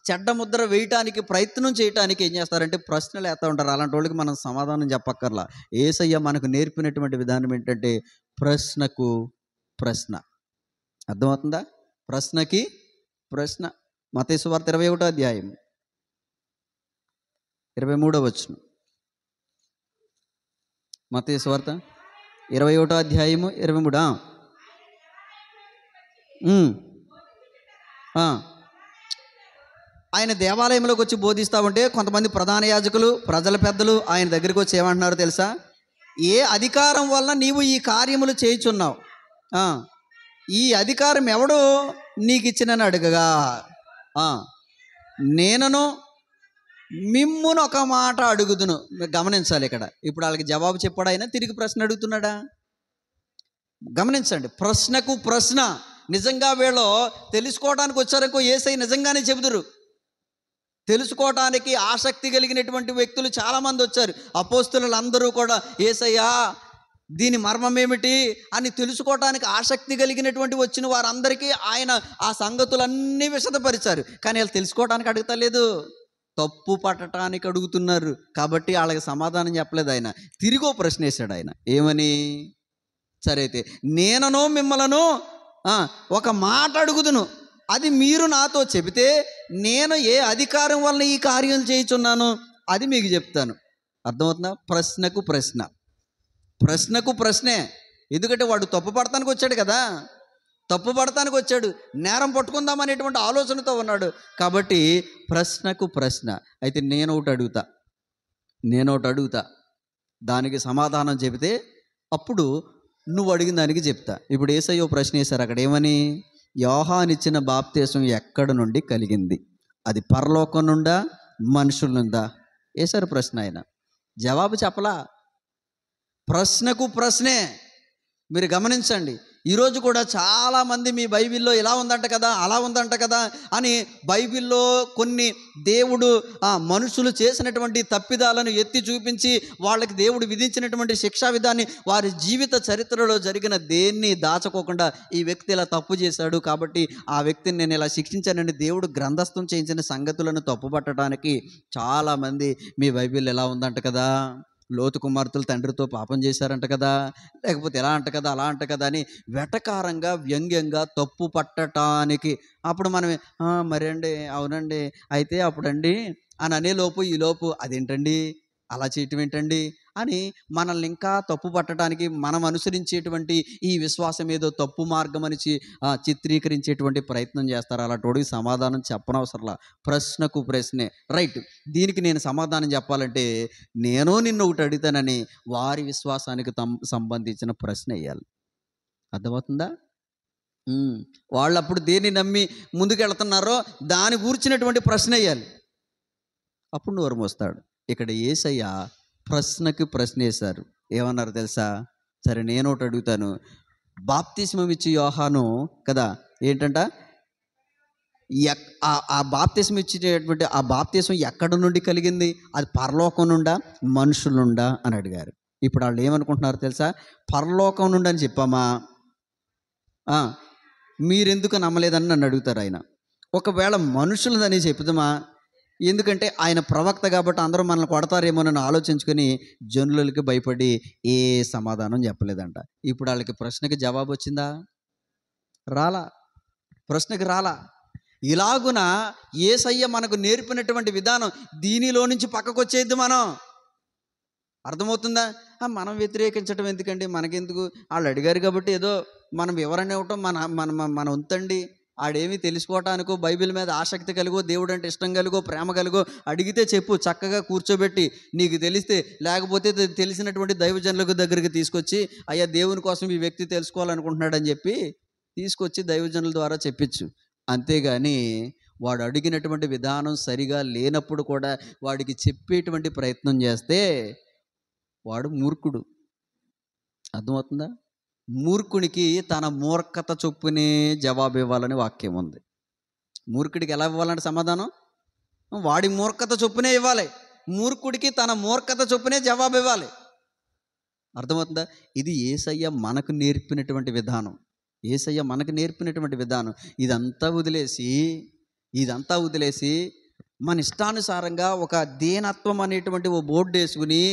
Speaker 1: చెడ్డ ముద్ర వేయటానికి ప్రయత్నం చేయటానికి ఏం చేస్తారంటే ప్రశ్నలు వేస్తూ ఉంటారు. అలాంటి వాళ్ళకి మనం సమాధానం చెప్పక్కర్లా. యేసయ్య మనకు నేర్పినటువంటి విధానం ఏంటంటే ప్రశ్నకు ప్రశ్న. అర్థమవుతుందా? ప్రశ్నకి ప్రశ్న. మత్తయి సువార్త 21వ అధ్యాయం 23వ వచనం. మత్తయి సువార్త 21వ అధ్యాయము 23. ఆయన దేవాలయంలోకి వచ్చి బోధిస్తూ ఉంటే కొంతమంది ప్రధాన యాజకులు, ప్రజల పెద్దలు ఆయన దగ్గరికి వచ్చి ఏమంటున్నారో తెలుసా? ఏ అధికారం వలన నీవు ఈ కార్యములు చేయుచున్నావు? ఈ అధికారం ఎవడు నీకు ఇచ్చినని అడగగా, నేనను మిమ్మును ఒక మాట అడుగుదును. గమనించాలి ఇక్కడ. ఇప్పుడు వాళ్ళకి జవాబు చెప్పాడు ఆయన, తిరిగి ప్రశ్న అడుగుతున్నాడా? గమనించండి, ప్రశ్నకు ప్రశ్న. నిజంగా వీళ్ళు తెలుసుకోవడానికి వచ్చారనుకో, యేసయ్య నిజంగానే చెబుదురు. తెలుసుకోవటానికి ఆసక్తి కలిగినటువంటి వ్యక్తులు చాలామంది వచ్చారు. అపోస్తలులందరూ కూడా యేసయ్య దీని మర్మం ఏమిటి అని తెలుసుకోవటానికి ఆసక్తి కలిగినటువంటి వచ్చిన వారందరికీ ఆయన ఆ సంగతులన్నీ విశదపరిచారు. కానీ వాళ్ళు తెలుసుకోవడానికి అడుగుతలేదు, తప్పు పట్టడానికి అడుగుతున్నారు. కాబట్టి వాళ్ళకి సమాధానం చెప్పలేదు. ఆయన తిరిగో ప్రశ్న వేశాడు. ఆయన ఏమని? సరే అయితే నేనను మిమ్మలను ఒక మాట అడుగుదును, అది మీరు నాతో చెబితే నేను ఏ అధికారం వలన ఈ కార్యం చేయుచున్నాను అది మీకు చెప్తాను. అర్థమవుతుందా? ప్రశ్నకు ప్రశ్న, ప్రశ్నకు ప్రశ్నే. ఎందుకంటే వాడు తప్పు పడటానికి వచ్చాడు కదా, తప్పు పడటానికి వచ్చాడు, నేరం పట్టుకుందాం అనేటువంటి ఆలోచనతో ఉన్నాడు. కాబట్టి ప్రశ్నకు ప్రశ్న. అయితే నేను ఒకటి అడుగుతా, దానికి సమాధానం చెబితే అప్పుడు నువ్వు అడిగిన దానికి చెప్తా. ఇప్పుడు యేసయ్య ప్రశ్న వేశారు అక్కడ. ఏమని? యోహానిచ్చిన బాప్తీసం ఎక్కడ నుండి కలిగింది? అది పరలోకం నుండా, మనుషుల నుండా? వేశారు ప్రశ్న. ఆయన జవాబు చెప్పలా. ప్రశ్నకు ప్రశ్నే. మీరు గమనించండి, ఈరోజు కూడా చాలామంది మీ బైబిల్లో ఇలా ఉందంట కదా, అలా ఉందంట కదా అని బైబిల్లో కొన్ని దేవుడు మనుషులు చేసినటువంటి తప్పిదాలను ఎత్తి చూపించి వాళ్ళకి దేవుడు విధించినటువంటి శిక్షా విధాన్ని, వారి జీవిత చరిత్రలో జరిగిన దేన్ని దాచుకోకుండా ఈ వ్యక్తి ఇలా తప్పు చేశాడు కాబట్టి ఆ వ్యక్తిని నేను ఇలా శిక్షించానని దేవుడు గ్రంథస్థం చేయించిన సంగతులను తప్పుపట్టడానికి చాలామంది మీ బైబిల్ ఎలా ఉందంట కదా, లోతు కుమార్తెలు తండ్రితో పాపం చేశారంట కదా, లేకపోతే ఎలా అంట కదా, అలా అంట కదా అని వెటకారంగా వ్యంగ్యంగా తప్పు పట్టడానికి అప్పుడు మనం మరి అండి, అవునండి, అయితే అప్పుడండి అని అనేలోపు ఈలోపు అదేంటండి, అలా చేయటం ఏంటండి అని మనల్ని ఇంకా తప్పు పట్టడానికి, మనం అనుసరించేటువంటి ఈ విశ్వాసం ఏదో తప్పు మార్గం అని చిత్రీకరించేటువంటి ప్రయత్నం చేస్తారు. అలాంటి సమాధానం చెప్పనవసరంలా. ప్రశ్నకు ప్రశ్నే. రైట్, దీనికి నేను సమాధానం చెప్పాలంటే నేను నిన్ను ఒకటి అడుగుతానని వారి విశ్వాసానికి సంబంధించిన ప్రశ్న వేయాలి. అర్థమవుతుందా? వాళ్ళు అప్పుడు దేన్ని నమ్మి ముందుకెళ్తున్నారో దాని గూర్చినటువంటి ప్రశ్న వేయాలి. అప్పుడు నోరు మోస్తాడు. ఇక్కడ యేసయ్య ప్రశ్నకి ప్రశ్న వేశారు. ఏమన్నారు తెలుసా? సరే, నేను ఒకటి అడుగుతాను. బాప్తిస్మం ఇచ్చి యోహాను కదా, ఏంటంట, ఆ బాప్తిస్మం ఇచ్చేటువంటి ఆ బాప్తిస్మం ఎక్కడ నుండి కలిగింది? అది పరలోకం నుండా, మనుషుల నుండా అని అడిగారు. ఇప్పుడు వాళ్ళు ఏమనుకుంటున్నారు తెలుసా? పరలోకం నుండి అని చెప్పామా, మీరెందుకు నమ్మలేదని నన్ను అడుగుతారు ఆయన. ఒకవేళ మనుషులదని చెప్తామా, ఎందుకంటే ఆయన ప్రవక్త కాబట్టి అందరూ మనల్ని కొడతారేమోనని ఆలోచించుకొని జనులకి భయపడి ఏ సమాధానం చెప్పలేదంట. ఇప్పుడు వాళ్ళకి ప్రశ్నకి జవాబు వచ్చిందా? రాలా. ప్రశ్నకి రాలా. ఇలాగున యేసయ్య మనకు నేర్పినటువంటి విధానం దీనిలో నుంచి పక్కకు వచ్చేద్ది మనం. అర్థమవుతుందా? మనం వ్యతిరేకించడం ఎందుకండి, మనకెందుకు, వాళ్ళు అడిగారు కాబట్టి ఏదో మనం వివరణ ఇవ్వటం మన ఉంతండి. ఆడేమీ తెలుసుకోవటానికో, బైబిల్ మీద ఆసక్తి కలిగో, దేవుడు అంటే ఇష్టం కలిగో, ప్రేమ కలిగో అడిగితే చెప్పు, చక్కగా కూర్చోబెట్టి నీకు తెలిస్తే, లేకపోతే తెలిసినటువంటి దైవజనులకు దగ్గరికి తీసుకొచ్చి అయ్యా దేవుని కోసం ఈ వ్యక్తి తెలుసుకోవాలనుకుంటున్నాడని చెప్పి తీసుకొచ్చి దైవజనుల ద్వారా చెప్పించు. అంతేగాని వాడు అడిగినటువంటి విధానం సరిగా లేనప్పుడు కూడా వాడికి చెప్పేటువంటి ప్రయత్నం చేస్తే వాడు మూర్ఖుడు. అర్థమవుతుందా? మూర్ఖునికి తన మూర్ఖత చొప్పునే జవాబు ఇవ్వాలని వాక్యం ఉంది. మూర్ఖుడికి ఎలా ఇవ్వాలంటే సమాధానం వాడి మూర్ఖత చొప్పునే ఇవ్వాలి. మూర్ఖుడికి తన మూర్ఖత చొప్పునే జవాబు ఇవ్వాలి. అర్థమవుతుందా? ఇది యేసయ్య మనకు నేర్పినటువంటి విధానం. యేసయ్య మనకు నేర్పినటువంటి విధానం. ఇదంతా వదిలేసి మన ఇష్టానుసారంగా ఒక దీనత్వం అనేటువంటి ఓ బోర్డు వేసుకుని,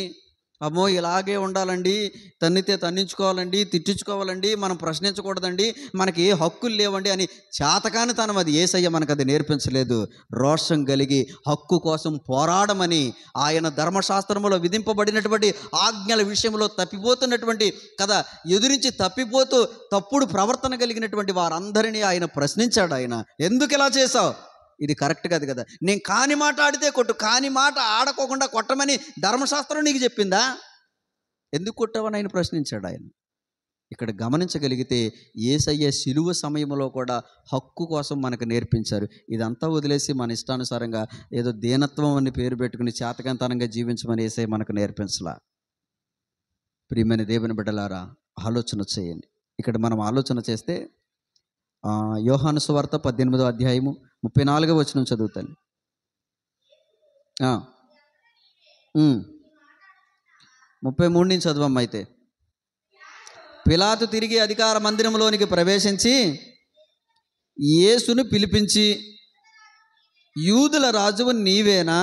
Speaker 1: అమ్మో ఇలాగే ఉండాలండి, తన్నితే తన్నించుకోవాలండి, తిట్టించుకోవాలండి, మనం ప్రశ్నించకూడదండి, మనకి ఏ హక్కులు లేవండి అని చేతకాని తనం అది యేసయ్య మనకు అది నేర్పించలేదు. రోషం కలిగి హక్కు కోసం పోరాడమని ఆయన ధర్మశాస్త్రంలో విధింపబడినటువంటి ఆజ్ఞల విషయంలో తప్పిపోతున్నటువంటి కదా, ఎదురించి తప్పిపోతూ తప్పుడు ప్రవర్తన కలిగినటువంటి వారందరినీ ఆయన ప్రశ్నించాడు. ఆయన ఎందుకు ఇలా చేశావు, ఇది కరెక్ట్ కాదు కదా, నేను కాని మాట ఆడితే కొట్టు, కాని మాట ఆడకోకుండా కొట్టమని ధర్మశాస్త్రం నీకు చెప్పిందా, ఎందుకు కొట్టావని ఆయన ప్రశ్నించాడు. ఆయన ఇక్కడ గమనించగలిగితే యేసయ్య శిలువ సమయంలో కూడా హక్కు కోసం మనకు నేర్పించారు. ఇదంతా వదిలేసి మన ఇష్టానుసారంగా ఏదో దీనత్వం అని పేరు పెట్టుకుని చేతకంతనంగా జీవించమని యేసయ్య మనకు నేర్పించలా. ప్రియమైన దేవుని బిడ్డలారా, ఆలోచన చేయండి. ఇక్కడ మనం ఆలోచన చేస్తే యోహాను సువార్త 18వ అధ్యాయము 34వ వచనం చదువుతాను. 33 నుంచి చదవమ్మ. అయితే పిలాతు తిరిగి అధికార మందిరంలోనికి ప్రవేశించి యేసును పిలిపించి, యూదుల రాజువు నీవేనా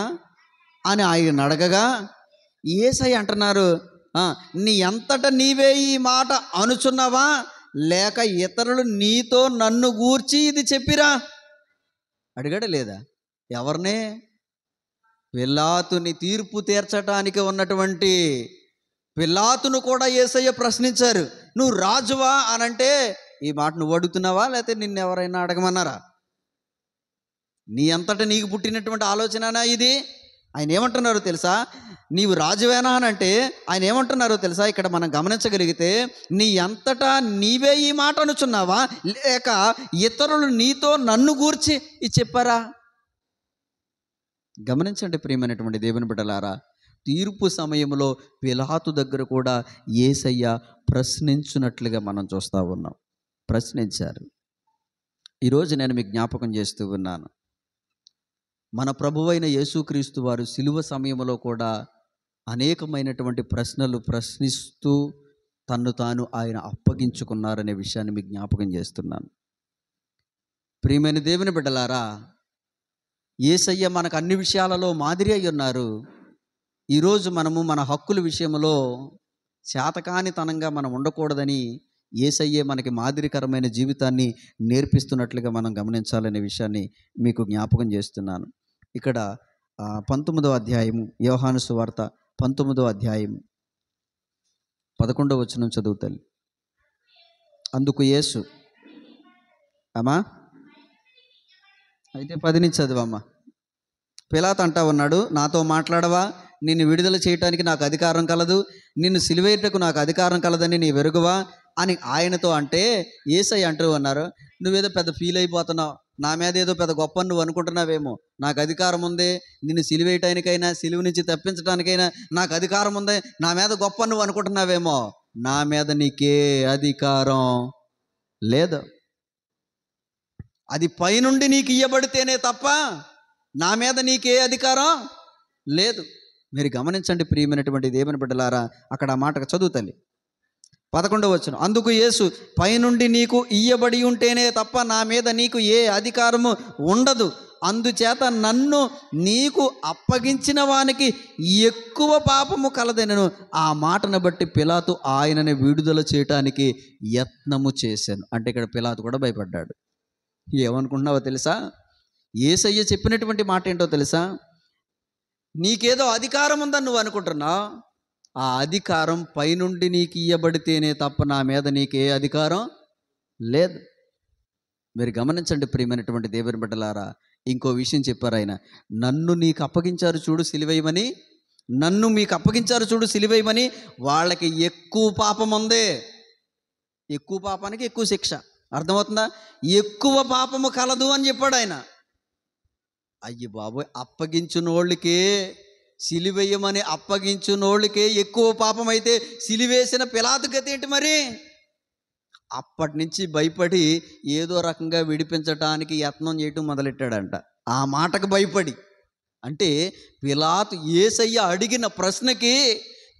Speaker 1: అని ఆయన అడగగా, యేసయ్య అంటున్నారు, నీ అంతటా నీవే ఈ మాట అనుచున్నావా, లేక ఇతరులు నీతో నన్ను గూర్చి ఇది చెప్పిరా? అడిగాడా లేదా? ఎవరినే? పిలాతుని తీర్పు తీర్చడానికి ఉన్నటువంటి పిలాతును కూడా యేసయ్య ప్రశ్నించారు. నువ్వు రాజువా అనంటే ఈ మాట నువ్వు అడుగుతున్నావా, లేకపోతే నిన్ను ఎవరైనా అడగమన్నారా? నీ అంతటా నీకు పుట్టినటువంటి ఆలోచననా ఇది? ఆయన ఏమంటున్నారు తెలుసా? నీవు రాజువేనా అని అంటే ఆయన ఏమంటున్నారో తెలుసా? ఇక్కడ మనం గమనించగలిగితే, నీ అంతటా నీవే ఈ మాట అనుచున్నావా, లేక ఇతరులు నీతో నన్ను గూర్చి ఇది చెప్పారా? గమనించండి ప్రియమైనటువంటి దేవుని బిడ్డలారా, తీర్పు సమయంలో పిలాతు దగ్గర కూడా యేసయ్య ప్రశ్నించున్నట్లుగా మనం చూస్తూ ఉన్నాం. ప్రశ్నించారు. ఈరోజు నేను మీకు జ్ఞాపకం చేస్తూ ఉన్నాను, మన ప్రభువైన యేసుక్రీస్తు వారు సిలువ సమయంలో కూడా అనేకమైనటువంటి ప్రశ్నలు ప్రశ్నిస్తూ తన్ను తాను ఆయన అప్పగించుకున్నారనే విషయాన్ని మీకు జ్ఞాపకం చేస్తున్నాను. ప్రియమైన దేవుని బిడ్డలారా, యేసయ్య మనకు అన్ని విషయాలలో మాదిరి అయి ఉన్నారు. ఈరోజు మనము మన హక్కుల విషయంలో శాతకానితనంగా మనం ఉండకూడదని యేసయ్యే మనకి మాదిరికరమైన జీవితాన్ని నేర్పిస్తున్నట్లుగా మనం గమనించాలనే విషయాన్ని మీకు జ్ఞాపకం చేస్తున్నాను. ఇక్కడ 19వ అధ్యాయము, యోహాను సువార్త 19వ అధ్యాయము 11వ వచనం చదువుతాను. అందుకు యేసు, అమ్మా అయితే 10 నుంచి చదువమ్మా. పిలాతు అంటా ఉన్నాడు, నాతో మాట్లాడవా? నిన్ను విడుదల చేయటానికి నాకు అధికారం కలదు, నిన్ను సిలువేయటకు నాకు అధికారం కలదని నీ వెరుగువా అని ఆయనతో అంటే, యేసయ్య అంటూ ఉన్నారు, నువ్వేదో పెద్ద ఫీల్ అయిపోతున్నావు, నా మీద ఏదో పెద్ద గొప్ప నువ్వు అనుకుంటున్నావేమో, నాకు అధికారం ఉంది, నిన్ను సిలువేయటానికైనా సిలువ నుంచి తప్పించడానికైనా నాకు అధికారం ఉంది, నా మీద గొప్ప నువ్వు అనుకుంటున్నావేమో, నా మీద నీకే అధికారం లేదు. అది పైనుండి నీకు ఇయ్యబడితేనే తప్ప నా మీద నీకే అధికారం లేదు. మీరు గమనించండి ప్రియమైనటువంటి దేవుని బిడ్డలారా, అక్కడ ఆ మాట చదువుతాలి. 11వ వచనం, అందుకు యేసు, పైనుండి నీకు ఇయ్యబడి ఉంటేనే తప్ప నా మీద నీకు ఏ అధికారము ఉండదు, అందుచేత నన్ను నీకు అప్పగించిన వానికి ఎక్కువ పాపము కలదనెను. ఆ మాటను బట్టి పిలాతు ఆయనని విడుదల చేయటానికి యత్నము చేశాను. అంటే ఇక్కడ పిలాతు కూడా భయపడ్డాడు. ఏమనుకుంటున్నావో తెలుసా? యేసయ్య చెప్పినటువంటి మాట ఏంటో తెలుసా? నీకేదో అధికారం ఉందని నువ్వు అనుకుంటున్నావు, ఆ అధికారం పైనుండి నీకు ఇయ్యబడితేనే తప్ప నా మీద నీకే అధికారం లేదు. మీరు గమనించండి ప్రియమైనటువంటి దేవుని బిడ్డలారా, ఇంకో విషయం చెప్పారు ఆయన, నన్ను నీకు అప్పగించారు చూడు సిలువేయమని, నన్ను మీకు అప్పగించారు చూడు సిలువేయమని, వాళ్ళకి ఎక్కువ పాపం ఉంది. ఎక్కువ పాపానికి ఎక్కువ శిక్ష, అర్థమవుతుందా? ఎక్కువ పాపము కలదు అని చెప్పాడు ఆయన. అయ్యి బాబోయ్, అప్పగించునోళ్ళకే, సిలువేయమని అప్పగించునోళ్ళకే ఎక్కువ పాపం అయితే సిలువేసిన పిలాతు గతి ఏంటి మరి? అప్పటి నుంచి భయపడి ఏదో రకంగా విడిపించటానికి యత్నం చేయటం మొదలెట్టాడంట, ఆ మాటకు భయపడి. అంటే పిలాతు యేసయ్య అడిగిన ప్రశ్నకి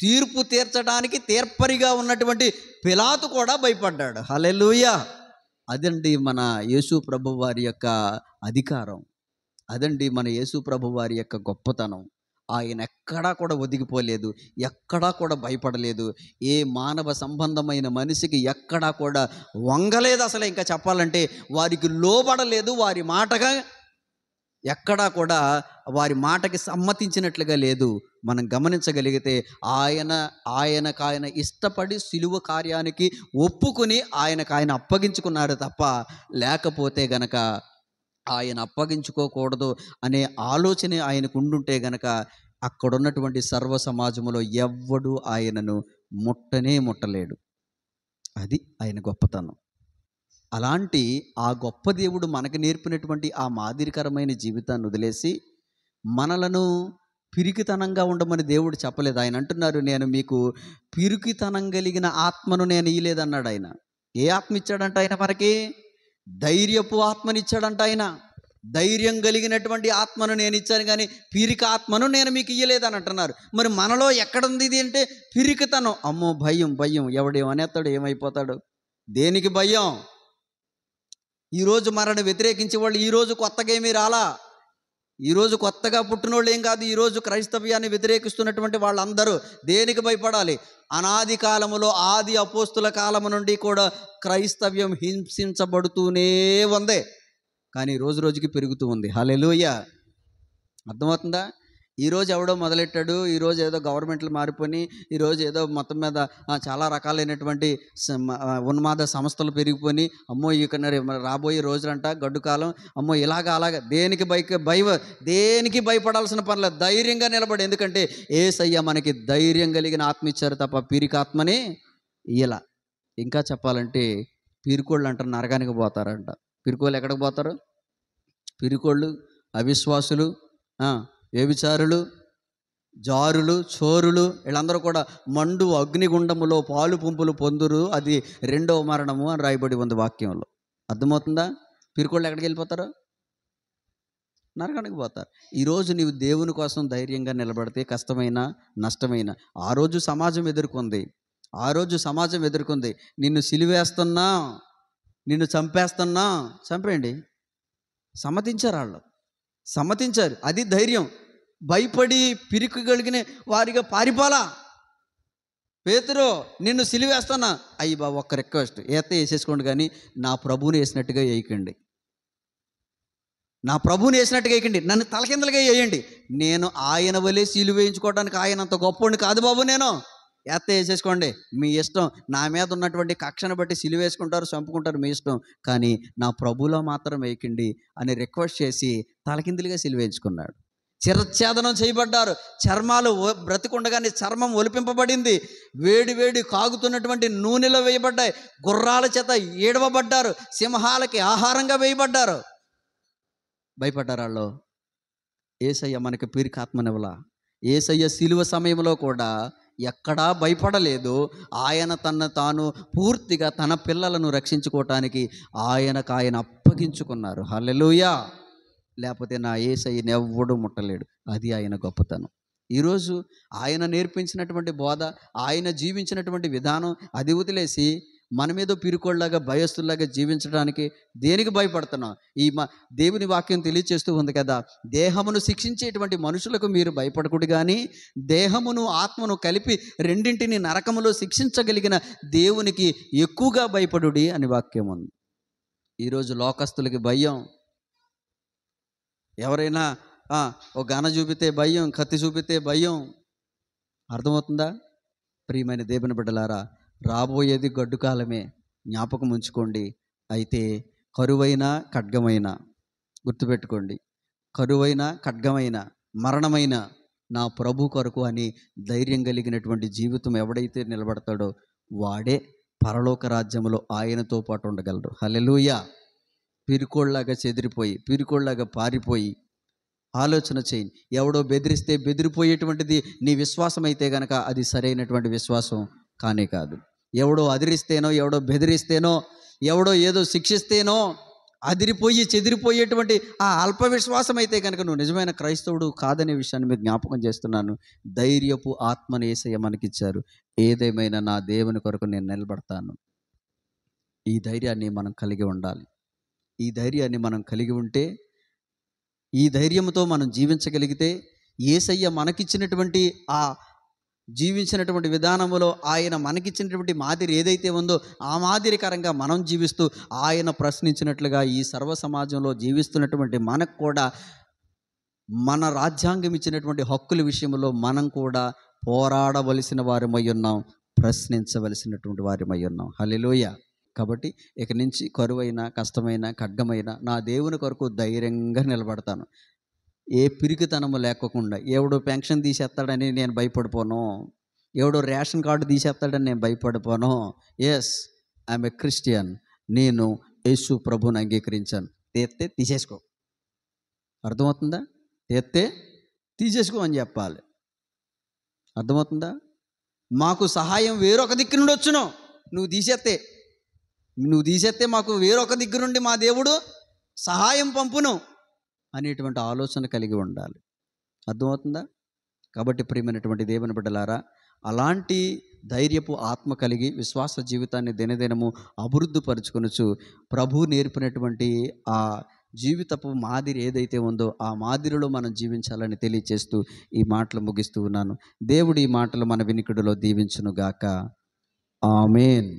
Speaker 1: తీర్పు తీర్చడానికి తీర్పరిగా ఉన్నటువంటి పిలాతు కూడా భయపడ్డాడు. హల్లెలూయా! అదండి మన యేసు ప్రభు వారి యొక్క అధికారం, అదండి మన యేసు ప్రభు వారి యొక్క గొప్పతనం. ఆయన ఎక్కడా కూడా ఒదిగిపోలేదు, ఎక్కడా కూడా భయపడలేదు, ఏ మానవ సంబంధమైన మనిషికి ఎక్కడా కూడా వంగలేదు. అసలు ఇంకా చెప్పాలంటే వారికి లోబడలేదు, వారి మాటగా ఎక్కడా కూడా వారి మాటకి సమ్మతించినట్లుగా లేదు. మనం గమనించగలిగితే ఆయనకు ఇష్టపడి సిలువ కార్యానికి ఒప్పుకొని ఆయన అప్పగించుకున్నారు తప్ప, లేకపోతే గనక ఆయన అప్పగించుకోకూడదు అనే ఆలోచన ఆయనకు ఉండుంటే గనక అక్కడున్నటువంటి సర్వ సమాజంలో ఎవ్వడు ఆయనను ముట్టలేడు. అది ఆయన గొప్పతనం. అలాంటి ఆ గొప్ప దేవుడు మనకు నేర్పినటువంటి ఆ మాదిరికరమైన జీవితాన్ని వదిలేసి మనలను పిరికితనంగా ఉండమని దేవుడు చెప్పలేదు. ఆయన అంటున్నారు, నేను మీకు పిరికితనం కలిగిన ఆత్మను నేను ఇయ్యలేదన్నాడు ఆయన. ఏ ఆత్మ ఇచ్చాడంట ఆయన? మనకి ధైర్యపు ఆత్మనిచ్చాడంట ఆయన. ధైర్యం కలిగినటువంటి ఆత్మను నేను ఇచ్చాను, కానీ పిరికి ఆత్మను నేను మీకు ఇయ్యలేదని అంటున్నారు. మరి మనలో ఎక్కడుంది ఇది అంటే పిరికితనం. అమ్మో భయం, ఎవడేమనేస్తాడు, ఏమైపోతాడు, దేనికి భయం? ఈరోజు మనల్ని వ్యతిరేకించే వాళ్ళు ఈరోజు కొత్తగా ఏమీ రాలా, ఈరోజు కొత్తగా పుట్టినోళ్ళు ఏం కాదు. ఈరోజు క్రైస్తవ్యాన్ని వ్యతిరేకిస్తున్నటువంటి వాళ్ళందరూ దేనికి భయపడాలి? అనాది కాలములో, ఆది అపోస్తుల కాలము నుండి కూడా క్రైస్తవ్యం హింసించబడుతూనే ఉంది, కానీ రోజు రోజుకి పెరుగుతూ ఉంది. హల్లెలూయా! అర్థమవుతుందా? ఈరోజు ఎవడో మొదలెట్టాడు, ఈరోజు ఏదో గవర్నమెంట్లు మారిపోయి, ఈరోజు ఏదో మొత్తం మీద చాలా రకాలైనటువంటి ఉన్మాద సంస్థలు పెరిగిపోయి, అమ్మో ఇక రాబోయే రోజులంట గడ్డు కాలం, అమ్మో ఇలాగ దేనికి భయపడాల్సిన పనిలేదు, ధైర్యంగా నిలబడి. ఎందుకంటే యేసయ్య మనకి ధైర్యం కలిగిన ఆత్మ ఇచ్చారు తప్ప పిరికి ఆత్మని ఇలా. ఇంకా చెప్పాలంటే పిరికోళ్ళు అంటారు నరకానికి పోతారంట. పిరికోళ్ళు ఎక్కడికి పోతారు? పిరికోళ్ళు, అవిశ్వాసులు, వ్యభిచారులు, జారులు, చోరులు, వీళ్ళందరూ కూడా మండు అగ్నిగుండములో పాలు పుంపులు పొందురు, అది రెండవ మరణము అని రాయబడి ఉంది వాక్యంలో. అర్థమవుతుందా? పిరికోళ్ళు ఎక్కడికి వెళ్ళిపోతారు? నరకానికి పోతారు. ఈరోజు నీవు దేవుని కోసం ధైర్యంగా నిలబడితే కష్టమైన నష్టమైన, ఆ రోజు సమాజం ఎదుర్కొంది, నిన్ను సిలివేస్తున్నా, నిన్ను చంపేస్తున్నా, చంపేయండి, సమ్మతించారు. అది ధైర్యం. భయపడి పిరికి కలిగిన వారిగా పారిపోలా. పేతురు నిన్ను సిలివేస్తున్నా, అయ్యి బాబు ఒక్క రిక్వెస్ట్, వేసేసుకోండి, కానీ నా ప్రభువుని వేసినట్టుగా వేయకండి, నన్ను తలకిందలుగా వేయండి. నేను ఆయన వలె సిలువ వేయించుకోవడానికి ఆయన అంత గొప్పవాడిని కాదు బాబు, నేను వేసేసుకోండి, మీ ఇష్టం. నా మీద ఉన్నటువంటి కక్షను బట్టి సిలువ వేసుకుంటారు, చంపుకుంటారు, మీ ఇష్టం, కానీ నా ప్రభులో మాత్రం వేయకండి అని రిక్వెస్ట్ చేసి తలకిందులుగా సిలువ వేయించుకున్నాడు. చిరఛేదనం చేయబడ్డారు. చర్మాలు బ్రతికుండగానే చర్మం ఒలిపింపబడింది. వేడి కాగుతున్నటువంటి నూనెలో వేయబడ్డాయి. గుర్రాల చేత ఏడవబడ్డారు. సింహాలకి ఆహారంగా వేయబడ్డారు. భయపడ్డారు వాళ్ళు. యేసయ్య మనకి పిరికాత్మనివ్వలా. యేసయ్య సిలువ సమయంలో కూడా ఎక్కడా భయపడలేదు. ఆయన తాను పూర్తిగా తన పిల్లలను రక్షించుకోవటానికి ఆయన అప్పగించుకున్నారు. హల్లెలూయా. లేకపోతే నా యేసయ్యని ఎవ్వడూ ముట్టలేడు. అది ఆయన గొప్పతనం. ఈరోజు ఆయన నేర్పించినటువంటి బోధ, ఆయన జీవించినటువంటి విధానం అది వదిలేసి మనమేదో పిరికోళ్ళలాగా భయస్తుల్లాగా జీవించడానికి దేనికి భయపడుతున్నాం? దేవుని వాక్యం తెలియచేస్తూ ఉంది కదా, దేహమును శిక్షించేటువంటి మనుషులకు మీరు భయపడకూడదు, కానీ దేహమును ఆత్మను కలిపి రెండింటిని నరకములో శిక్షించగలిగిన దేవునికి ఎక్కువగా భయపడుడి అని వాక్యం ఉంది. ఈరోజు లోకస్తులకి భయం. ఎవరైనా ఓ గన చూపితే భయం, కత్తి చూపితే భయం. అర్థమవుతుందా? ప్రియమైన దేవుని బిడ్డలారా, రాబోయేది గడ్డు కాలమే, జ్ఞాపకం ఉంచుకోండి. అయితే కరువైన ఖడ్గమైన, గుర్తుపెట్టుకోండి, కరువైన ఖడ్గమైన మరణమైన నా ప్రభు కొరకు అని ధైర్యం కలిగినటువంటి జీవితం ఎవడైతే నిలబడతాడో వాడే పరలోక రాజ్యములో ఆయనతో పాటు ఉండగలరు. హల్లెలూయా. పిరికోళ్ళలాగా చెదిరిపోయి, పిరికోళ్ళలాగా పారిపోయి ఆలోచన చేయి. ఎవడో బెదిరిస్తే బెదిరిపోయేటువంటిది నీ విశ్వాసం అయితే కనుక అది సరైనటువంటి విశ్వాసం కానే కాదు. ఎవడో అదిరిస్తేనో, ఎవడో బెదిరిస్తేనో, ఎవడో ఏదో శిక్షిస్తేనో అదిరిపోయి చెదిరిపోయేటువంటి ఆ అల్ప విశ్వాసం అయితే కనుక నువ్వు నిజమైన క్రైస్తవుడు కాదనే విషయాన్ని మీకు జ్ఞాపకం చేస్తున్నాను. ధైర్యపు ఆత్మని యేసయ్య మనకిచ్చారు. ఏదేమైనా నా దేవుని కొరకు నేను నిలబడతాను. ఈ ధైర్యాన్ని మనం కలిగి ఉండాలి. ఈ ధైర్యాన్ని మనం కలిగి ఉంటే, ఈ ధైర్యంతో మనం జీవించగలిగితే, యేసయ్య మనకిచ్చినటువంటి ఆ జీవించినటువంటి విధానంలో ఆయన మనకిచ్చినటువంటి మాదిరి ఏదైతే ఉందో ఆ మాదిరికరంగా మనం జీవిస్తూ ఆయన ప్రశ్నించినట్లుగా ఈ సర్వ సమాజంలో జీవిస్తున్నటువంటి మనకు కూడా మన రాజ్యాంగం ఇచ్చినటువంటి హక్కుల విషయంలో మనం కూడా పోరాడవలసిన వారిమై ఉన్నాం, ప్రశ్నించవలసినటువంటి వారిమై ఉన్నాం. హల్లెలూయా. కాబట్టి ఇక నుంచి కరువైన కష్టమైన ఖడ్గమైన నా దేవుని కొరకు ధైర్యంగా నిలబడతాను. ఏ పిరికితనము లేకోకుండా. ఎవడో పెన్షన్ తీసేస్తాడని నేను భయపడిపోను, ఎవడో రేషన్ కార్డు తీసేస్తాడని నేను భయపడిపోను. Yes, I'm a Christian. నేను యేసు ప్రభుని అంగీకరించాను. తీసేసుకో. అర్థమవుతుందా? తీసేసుకో అని చెప్పాలి. అర్థమవుతుందా? మాకు సహాయం వేరొక దిక్కు నుండి వచ్చును. నువ్వు తీసేస్తే మాకు వేరొక దిక్కు నుండి మా దేవుడు సహాయం పంపును అనేటువంటి ఆలోచన కలిగి ఉండాలి. అర్థమవుతుందా? కాబట్టి ప్రియమైనటువంటి దేవుని బిడ్డలారా, అలాంటి ధైర్యపు ఆత్మ కలిగి విశ్వాస జీవితాన్ని దినదినము అభివృద్ధి పరుచుకొనుచు ప్రభు నేర్పినటువంటి ఆ జీవితపు మాదిరి ఏదైతే ఉందో ఆ మాదిరిలో మనం జీవించాలని తెలియచేస్తూ ఈ మాటలు ముగిస్తూ ఉన్నాను. దేవుడు ఈ మాటలు మన వినికిడిలో దీవించునుగాక. ఆమేన్.